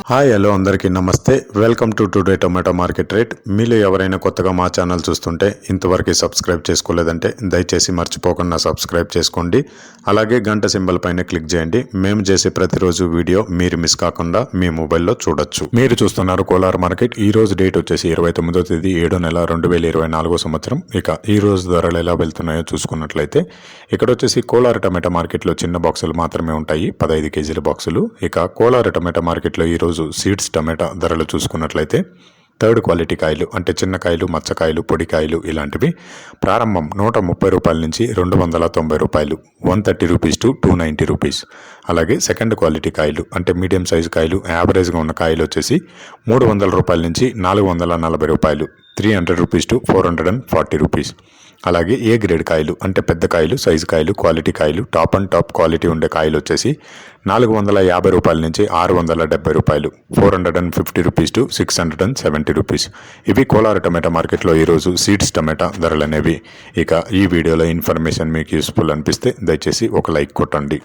Hi hello అందరికీ నమస్తే. Welcome to today tomato market rate. మీలో ఎవరైనా కొత్తగా మా ఛానల్ చూస్తుంటే ఇంతవరకు సబ్స్క్రైబ్ చేసుకోలేదంటే దయచేసి మర్చిపోకుండా సబ్స్క్రైబ్ చేసుకోండి. అలాగే గంట సింబల్ పైన క్లిక్ చేయండి. మేము చేసే ప్రతిరోజు వీడియో మీరు మిస్ కాకుండా మీ మొబైల్లో చూడొచ్చు. మీరు చూస్తున్నారు కోలార్ మార్కెట్. ఈ రోజు డేట్ వచ్చేసి 29వ తేదీ 7వ నెల 2024 సంవత్సరం. ఇక ఈ రోజు ధరలు ఎలా వెళ్తున్నాయో చూసుకున్నట్లయితే ఇక్కడ వచ్చేసి కోలార్ టొమాటో మార్కెట్లో చిన్న బాక్సులు మాత్రమే ఉంటాయి, 15 కేజీల బాక్సులు. ఇక కోలార్ టొమాటో మార్కెట్లో ఈరోజు సీడ్స్ టమాటా ధరలు చూసుకున్నట్లయితే థర్డ్ క్వాలిటీ కాయలు అంటే చిన్న కాయలు, మచ్చకాయలు, పొడికాయలు ఇలాంటివి ప్రారంభం 130 రూపాయల నుంచి 290 రూపాయలు, 130 రూపీస్ టు 290 రూపీస్. అలాగే సెకండ్ క్వాలిటీ కాయలు అంటే మీడియం సైజు కాయలు, యావరేజ్గా ఉన్న కాయలు వచ్చేసి 300 రూపాయల నుంచి 440 రూపాయలు, 300 రూపీస్ టు 440 రూపీస్. అలాగే ఏ గ్రేడ్ కాయలు అంటే పెద్ద కాయలు, సైజు కాయలు, క్వాలిటీ కాయలు, టాప్ అండ్ టాప్ క్వాలిటీ ఉండే కాయలు వచ్చేసి 450 రూపాయల నుంచి 670 రూపాయలు, 450 రూపీస్ టు 670 రూపీస్. ఇవి కోలార్ టమాటా మార్కెట్లో ఈరోజు సీడ్స్ టమాటా ధరలు అనేవి. ఇక ఈ వీడియోలో ఇన్ఫర్మేషన్ మీకు యూస్ఫుల్ అనిపిస్తే దయచేసి ఒక లైక్ కొట్టండి.